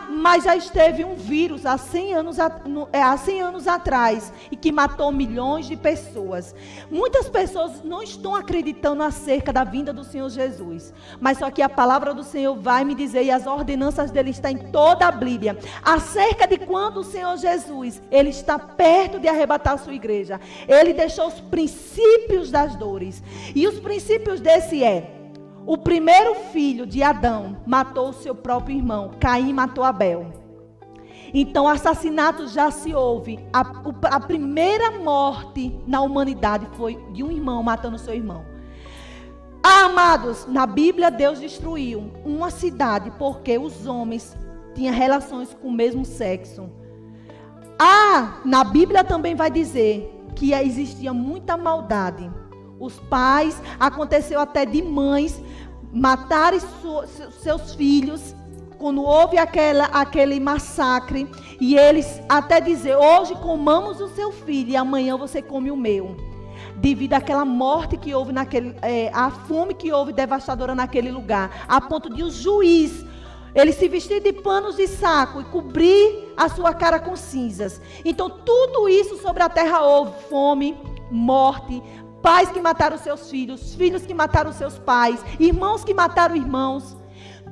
mas já esteve um vírus há 100 anos atrás. E que matou milhões de pessoas. Muitas pessoas não estão acreditando acerca da vinda do Senhor Jesus. Mas só que a palavra do Senhor vai me dizer, e as ordenanças dele estão em toda a Bíblia. Acerca de quando o Senhor Jesus, ele está perto de arrebatar a sua igreja. Ele deixou os princípios das dores. E os princípios desse o primeiro filho de Adão matou o seu próprio irmão. Caim matou Abel. Então assassinato já se houve. A primeira morte na humanidade foi de um irmão matando seu irmão. Amados, na Bíblia Deus destruiu uma cidade porque os homens tinham relações com o mesmo sexo. Na Bíblia também vai dizer que existia muita maldade. Os pais, aconteceu até de mães matarem seus filhos, quando houve aquele massacre, e eles até dizer, hoje comamos o seu filho e amanhã você come o meu. Devido àquela morte que houve a fome que houve devastadora naquele lugar, a ponto de o juiz, ele se vestir de panos de saco e cobrir a sua cara com cinzas. Então tudo isso sobre a terra houve fome, morte, pais que mataram seus filhos, filhos que mataram seus pais, irmãos que mataram irmãos.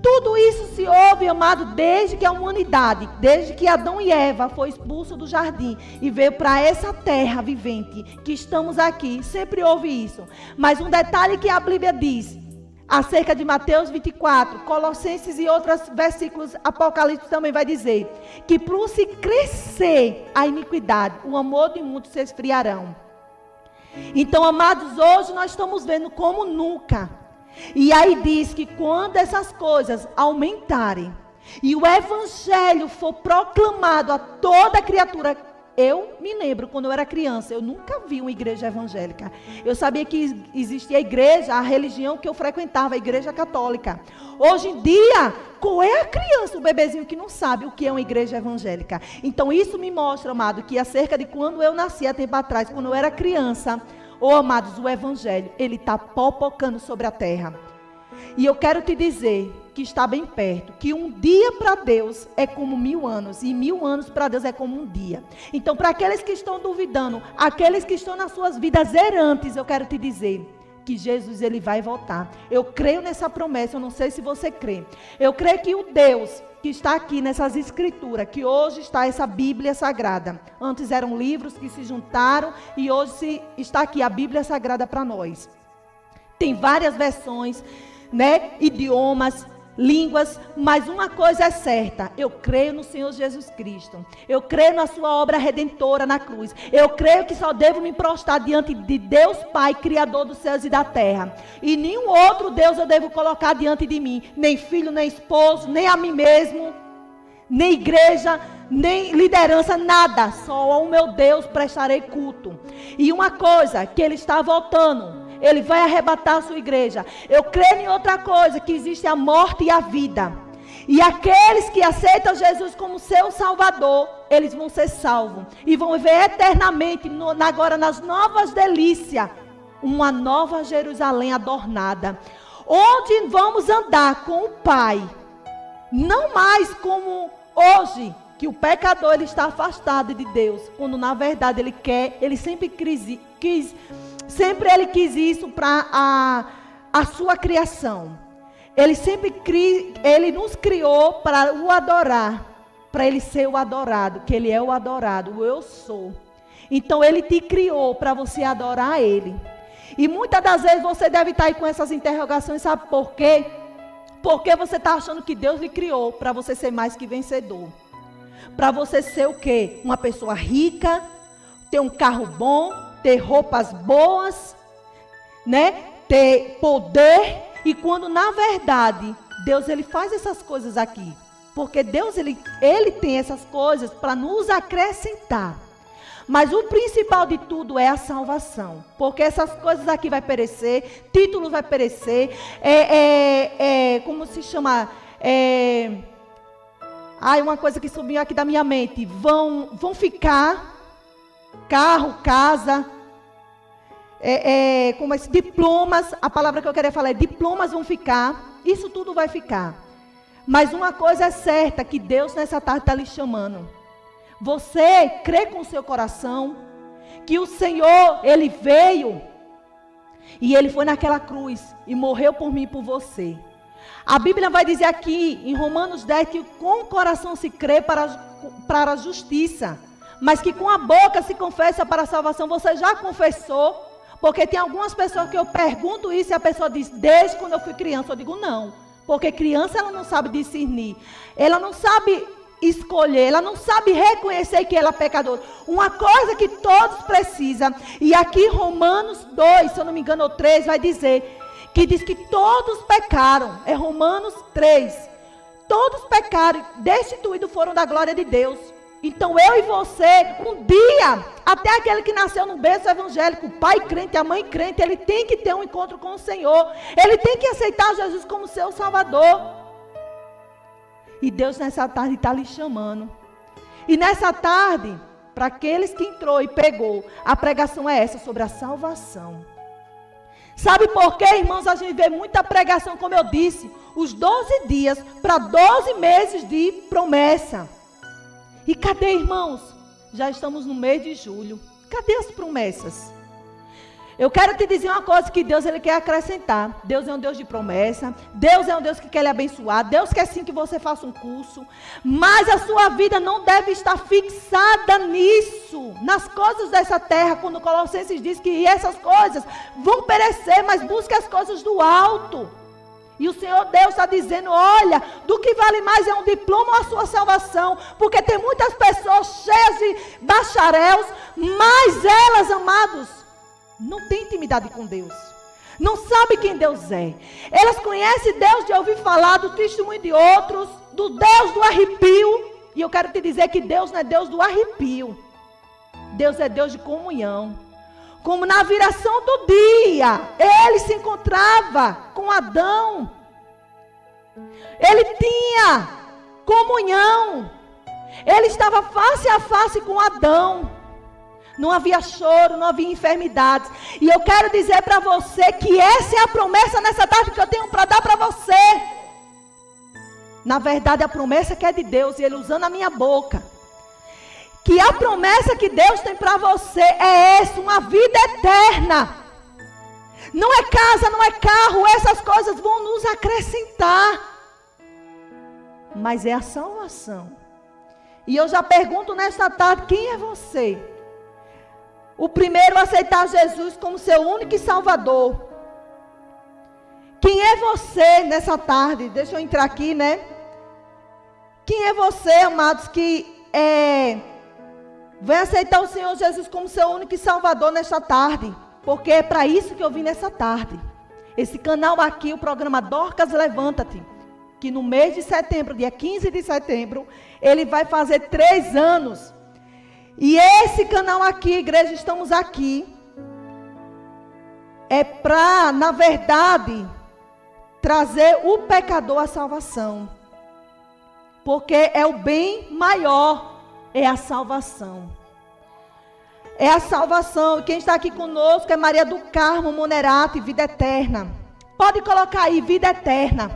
Tudo isso se houve, amado, desde que a humanidade, desde que Adão e Eva foi expulso do jardim e veio para essa terra vivente que estamos aqui. Sempre houve isso. Mas um detalhe que a Bíblia diz, acerca de Mateus 24, Colossenses e outros versículos, Apocalipse também vai dizer, que por se crescer a iniquidade, o amor de muitos se esfriarão. Então, amados, hoje nós estamos vendo como nunca. E aí diz que quando essas coisas aumentarem, e o evangelho for proclamado a toda criatura. Eu me lembro, quando eu era criança, eu nunca vi uma igreja evangélica. Eu sabia que existia a igreja, a religião que eu frequentava, a igreja católica. Hoje em dia, qual é a criança, o bebezinho que não sabe o que é uma igreja evangélica? Então isso me mostra, amado, que acerca de quando eu nasci há tempo atrás, quando eu era criança, amados, o evangelho, ele está popocando sobre a terra. E eu quero te dizer que está bem perto, que um dia para Deus é como 1000 anos, e 1000 anos para Deus é como um dia. Então, para aqueles que estão duvidando, aqueles que estão nas suas vidas errantes, eu quero te dizer que Jesus, ele vai voltar. Eu creio nessa promessa, eu não sei se você crê. Eu creio que o Deus que está aqui nessas escrituras, que hoje está essa Bíblia Sagrada. Antes eram livros que se juntaram e hoje está aqui a Bíblia Sagrada para nós. Tem várias versões, né, idiomas, línguas, mas uma coisa é certa: eu creio no Senhor Jesus Cristo, eu creio na sua obra redentora na cruz, eu creio que só devo me prostrar diante de Deus Pai, Criador dos céus e da terra, e nenhum outro Deus eu devo colocar diante de mim, nem filho, nem esposo, nem a mim mesmo, nem igreja, nem liderança, nada, só ao meu Deus prestarei culto. E uma coisa, que Ele está voltando, Ele vai arrebatar a sua igreja. Eu creio em outra coisa, que existe a morte e a vida. E aqueles que aceitam Jesus como seu Salvador, eles vão ser salvos. E vão viver eternamente, agora nas novas delícias, uma nova Jerusalém adornada. Onde vamos andar com o Pai. Não mais como hoje, que o pecador ele está afastado de Deus. Quando na verdade ele sempre quis isso para a sua criação. Ele nos criou para o adorar, para Ele ser o adorado, que Ele é o adorado, o eu sou. Então Ele te criou para você adorar Ele. E muitas das vezes você deve estar aí com essas interrogações, sabe por quê? Porque você está achando que Deus lhe criou para você ser mais que vencedor. Para você ser o quê? Uma pessoa rica, ter um carro bom, ter roupas boas, né? Ter poder. E quando na verdade Deus ele faz essas coisas aqui, porque Deus ele tem essas coisas para nos acrescentar. Mas o principal de tudo é a salvação, porque essas coisas aqui vai perecer, título vai perecer, como se chama? Uma coisa que subiu aqui da minha mente, vão ficar carro, casa, como esse, diplomas, a palavra que eu queria falar é diplomas vão ficar, isso tudo vai ficar. Mas uma coisa é certa, que Deus nessa tarde está lhe chamando. Você crê com o seu coração que o Senhor, Ele veio e Ele foi naquela cruz e morreu por mim e por você. A Bíblia vai dizer aqui em Romanos 10 que com o coração se crê para a justiça, mas que com a boca se confessa para a salvação. Você já confessou? Porque tem algumas pessoas que eu pergunto isso e a pessoa diz, desde quando eu fui criança. Eu digo não, porque criança ela não sabe discernir, ela não sabe escolher, ela não sabe reconhecer que ela é pecadora. Uma coisa que todos precisam, e aqui Romanos 2, se eu não me engano, ou 3, vai dizer, que diz que todos pecaram, é Romanos 3, todos pecaram, destituídos foram da glória de Deus. Então eu e você, um dia, até aquele que nasceu no berço evangélico, o pai crente, a mãe crente, ele tem que ter um encontro com o Senhor, ele tem que aceitar Jesus como seu Salvador. E Deus nessa tarde está lhe chamando. E nessa tarde, para aqueles que entrou e pegou, a pregação é essa, sobre a salvação. Sabe por quê, irmãos? A gente vê muita pregação, como eu disse, os 12 dias para 12 meses de promessa. E cadê, irmãos? Já estamos no mês de julho. Cadê as promessas? Eu quero te dizer uma coisa, que Deus ele quer acrescentar. Deus é um Deus de promessa. Deus é um Deus que quer lhe abençoar. Deus quer sim que você faça um curso. Mas a sua vida não deve estar fixada nisso. Nas coisas dessa terra. Quando Colossenses diz que essas coisas vão perecer. Mas busque as coisas do alto. E o Senhor Deus está dizendo, olha, do que vale mais é um diploma ou a sua salvação. Porque tem muitas pessoas cheias de bacharéis. Mas elas, amados, não tem intimidade com Deus. Não sabe quem Deus é. Elas conhecem Deus de ouvir falar, do testemunho de outros, do Deus do arrepio. E eu quero te dizer que Deus não é Deus do arrepio. Deus é Deus de comunhão. Como na viração do dia, ele se encontrava com Adão. Ele tinha comunhão. Ele estava face a face com Adão. Não havia choro, não havia enfermidades. E eu quero dizer para você que essa é a promessa nessa tarde que eu tenho para dar para você. Na verdade, a promessa que é de Deus, e Ele usando a minha boca. Que a promessa que Deus tem para você é essa, uma vida eterna. Não é casa, não é carro, essas coisas vão nos acrescentar. mas é a salvação. E eu já pergunto nesta tarde, quem é você? O primeiro a aceitar Jesus como seu único e salvador. Quem é você nessa tarde? Deixa eu entrar aqui, né? Quem é você, amados, que vai aceitar o Senhor Jesus como seu único e salvador nesta tarde? Porque é para isso que eu vim nessa tarde. Esse canal aqui, o programa Dorcas Levanta-te, que no mês de setembro, dia 15 de setembro, ele vai fazer 3 anos. E esse canal aqui, igreja, estamos aqui, é para, na verdade, trazer o pecador à salvação. Porque é o bem maior, é a salvação. É a salvação. E quem está aqui conosco é Maria do Carmo Monerati, vida eterna. Pode colocar aí, vida eterna.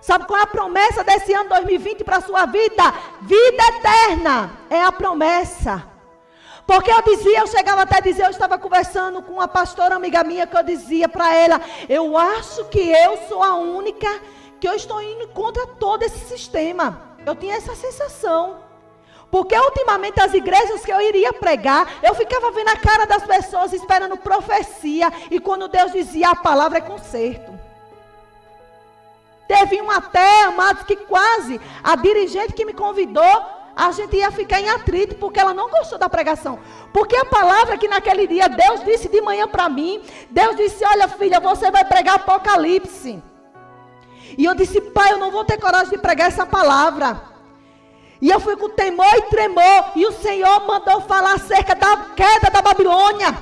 Sabe qual é a promessa desse ano 2020 para a sua vida? Vida eterna é a promessa. Porque eu chegava até a dizer, eu estava conversando com uma pastora amiga minha, que eu dizia para ela, eu acho que eu sou a única que eu estou indo contra todo esse sistema. Eu tinha essa sensação. Porque ultimamente as igrejas que eu iria pregar, eu ficava vendo a cara das pessoas esperando profecia, e quando Deus dizia a palavra é conserto. Teve um até, amados, que quase a dirigente que me convidou, a gente ia ficar em atrito, porque ela não gostou da pregação. Porque a palavra que naquele dia Deus disse de manhã para mim, Deus disse, olha filha, você vai pregar Apocalipse. E eu disse, pai, eu não vou ter coragem de pregar essa palavra. E eu fui com temor e tremor, e o Senhor mandou falar acerca da queda da Babilônia.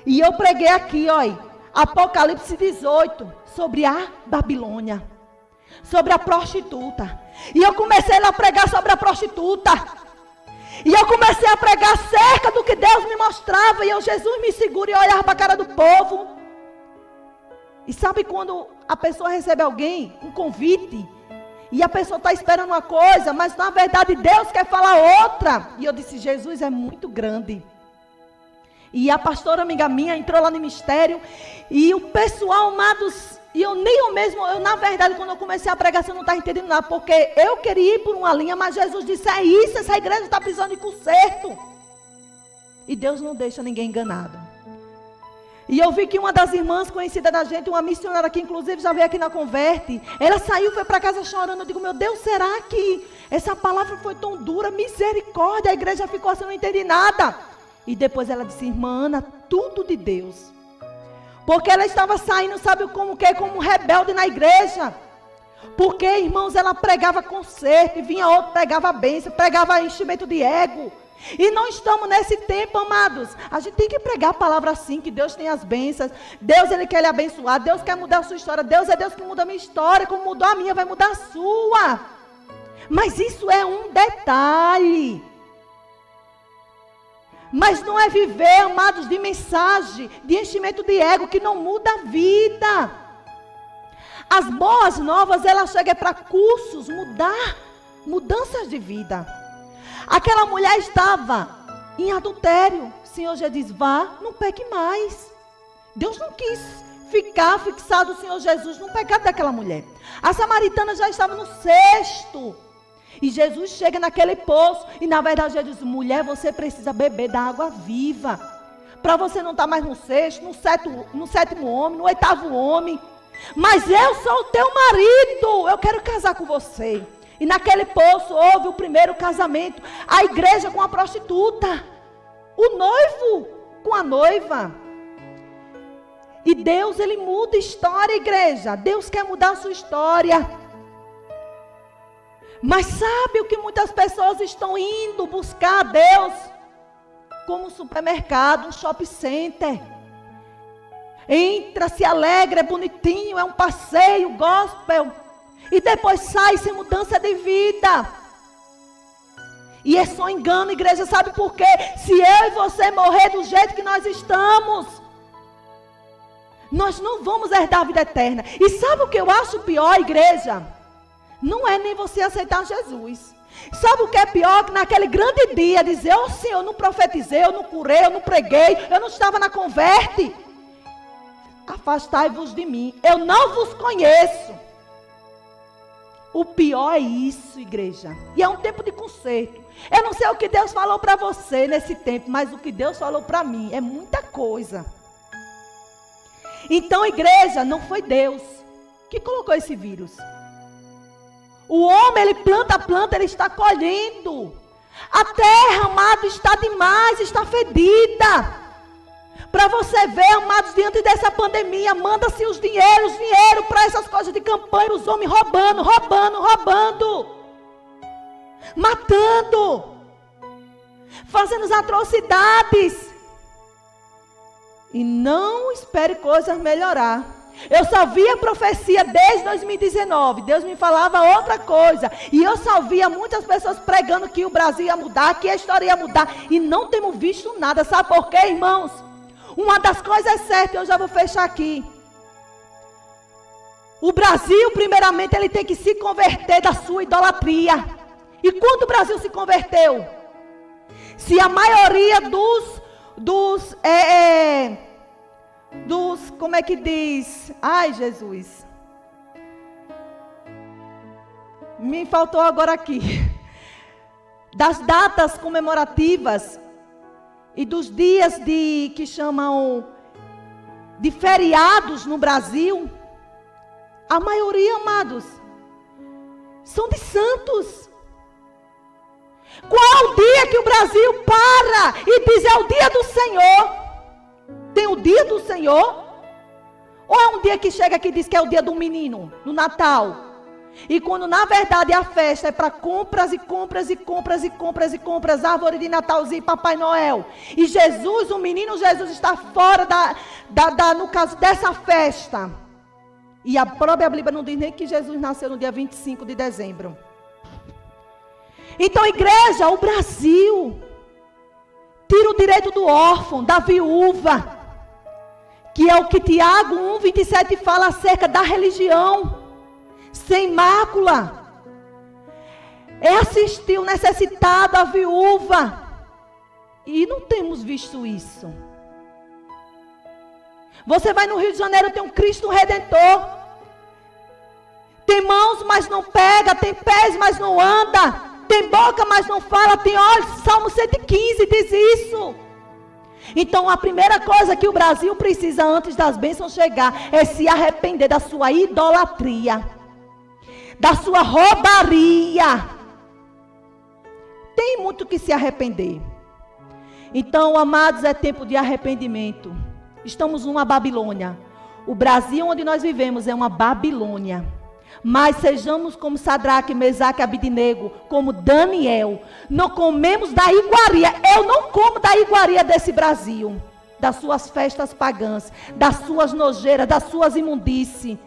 E eu preguei aqui, olha, Apocalipse 18, sobre a Babilônia, sobre a prostituta. E eu comecei a pregar sobre a prostituta. E eu comecei a pregar acerca do que Deus me mostrava. E Jesus me segura e olhava para a cara do povo. E sabe quando a pessoa recebe alguém, um convite, e a pessoa está esperando uma coisa, mas na verdade Deus quer falar outra. E eu disse, Jesus é muito grande. E a pastora amiga minha entrou lá no mistério, e o pessoal, amados, e eu na verdade, quando eu comecei a pregação, não estava entendendo nada, porque eu queria ir por uma linha, mas Jesus disse, é isso, essa igreja está precisando de conserto. E Deus não deixa ninguém enganado. E eu vi que uma das irmãs conhecidas da gente, uma missionária que inclusive já veio aqui na Converte, ela saiu, foi para casa chorando. Eu digo, meu Deus, será que essa palavra foi tão dura? Misericórdia, a igreja ficou assim, não entendi nada. E depois ela disse, irmã Ana, tudo de Deus. Porque ela estava saindo, sabe como que? Como rebelde na igreja. Porque, irmãos, ela pregava conserto, e vinha outro, pregava bênção, pregava enchimento de ego. E não estamos nesse tempo, amados. A gente tem que pregar a palavra assim, que Deus tem as bênçãos. Deus, Ele quer lhe abençoar. Deus quer mudar a sua história. Deus é Deus que muda a minha história. Como mudou a minha, vai mudar a sua. Mas isso é um detalhe. Mas não é viver, amados, de mensagem, de enchimento de ego, que não muda a vida. As boas novas, elas chegam para cursos, mudanças de vida. Aquela mulher estava em adultério. O Senhor já diz, vá, não peque mais. Deus não quis ficar fixado, o Senhor Jesus, no pecado daquela mulher. A samaritana já estava no 6º. E Jesus chega naquele poço, e na verdade ele diz, mulher, você precisa beber da água viva. Para você não estar mais no 6º, no 7º homem, no 8º homem. Mas eu sou o teu marido, eu quero casar com você. E naquele poço houve o primeiro casamento. A igreja com a prostituta. O noivo com a noiva. E Deus, Ele muda a história, igreja. Deus quer mudar a sua história. Mas sabe o que muitas pessoas estão indo buscar a Deus? Como um supermercado, um shopping center. Entra, se alegra, é bonitinho, é um passeio, gospel. E depois sai sem mudança de vida. E é só engano, igreja, sabe por quê? Se eu e você morrer do jeito que nós estamos, nós não vamos herdar a vida eterna. E sabe o que eu acho pior, igreja? Não é nem você aceitar Jesus. Sabe o que é pior? Que naquele grande dia dizer, oh Senhor, eu não profetizei, eu não curei, eu não preguei, eu não estava na Converte. Afastai-vos de mim, eu não vos conheço. O pior é isso, igreja. E é um tempo de conserto. Eu não sei o que Deus falou para você nesse tempo, mas o que Deus falou para mim é muita coisa. Então, igreja, não foi Deus que colocou esse vírus. O homem, ele planta a planta, ele está colhendo. A terra, amado, está demais, está fedida. Para você ver, amados, diante dessa pandemia, manda-se os dinheiro para essas coisas de campanha, os homens roubando, matando, fazendo as atrocidades. E não espere coisas melhorar. Eu só via profecia desde 2019. Deus me falava outra coisa. E eu só via muitas pessoas pregando que o Brasil ia mudar, que a história ia mudar. E não temos visto nada. Sabe por quê, irmãos? Uma das coisas certas, eu já vou fechar aqui. O Brasil, primeiramente, ele tem que se converter da sua idolatria. E quando o Brasil se converteu? Se a maioria como é que diz? Ai, Jesus. Me faltou agora aqui. Das datas comemorativas e dos dias que chamam de feriados no Brasil, a maioria, amados, são de santos. Qual o dia que o Brasil para e diz é o dia do Senhor? Tem o dia do Senhor? Ou é um dia que chega aqui e diz que é o dia do menino, no Natal? E quando na verdade a festa é para compras, árvore de Natalzinho, Papai Noel. E Jesus, o menino Jesus está fora no caso dessa festa. E a própria Bíblia não diz nem que Jesus nasceu no dia 25 de dezembro. Então, igreja, o Brasil tira o direito do órfão, da viúva, que é o que Tiago 1,27 fala acerca da religião, sem mácula. É assistir o necessitado, a viúva. E não temos visto isso. Você vai no Rio de Janeiro, tem um Cristo Redentor. Tem mãos, mas não pega. Tem pés, mas não anda. Tem boca, mas não fala. Tem olhos. Salmo 115 diz isso. Então a primeira coisa que o Brasil precisa antes das bênçãos chegar é se arrepender da sua idolatria, da sua roubaria. Tem muito que se arrepender. Então, amados, é tempo de arrependimento. Estamos numa Babilônia. O Brasil onde nós vivemos é uma Babilônia. Mas sejamos como Sadraque, Mesaque e Abidnego, como Daniel. Não comemos da iguaria. Eu não como da iguaria desse Brasil. Das suas festas pagãs, das suas nojeiras, das suas imundícies.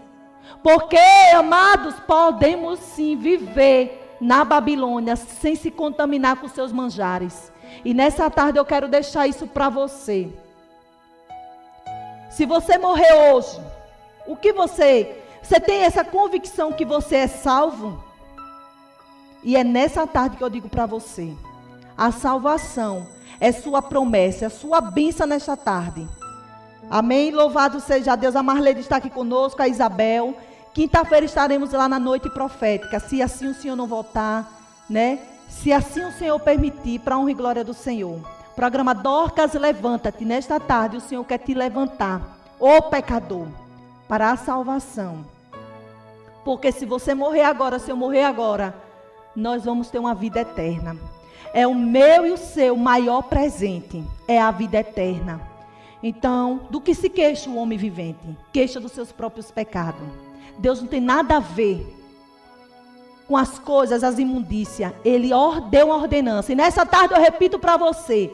Porque, amados, podemos sim viver na Babilônia sem se contaminar com seus manjares. E nessa tarde eu quero deixar isso para você. Se você morrer hoje, o que você tem essa convicção que você é salvo? E é nessa tarde que eu digo para você, a salvação é sua promessa, é sua bênção nesta tarde. Amém? Louvado seja Deus. A Marlene está aqui conosco, a Isabel. Quinta-feira estaremos lá na noite profética, se assim o Senhor não voltar, né? Se assim o Senhor permitir, para a honra e glória do Senhor. Programa Dorcas, levanta-te. Nesta tarde o Senhor quer te levantar, ô pecador, para a salvação. Porque se você morrer agora, se eu morrer agora, nós vamos ter uma vida eterna. É o meu e o seu maior presente, é a vida eterna. Então, do que se queixa o homem vivente? Queixa dos seus próprios pecados. Deus não tem nada a ver com as coisas, as imundícias. Ele deu uma ordenança. E nessa tarde eu repito para você,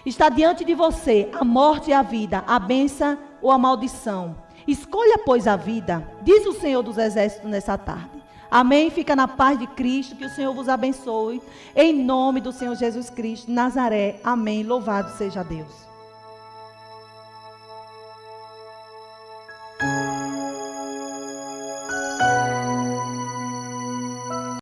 está diante de você a morte e a vida, a bênção ou a maldição. Escolha, pois, a vida, diz o Senhor dos Exércitos nessa tarde. Amém? Fica na paz de Cristo, que o Senhor vos abençoe. Em nome do Senhor Jesus Cristo, Nazaré. Amém. Louvado seja Deus.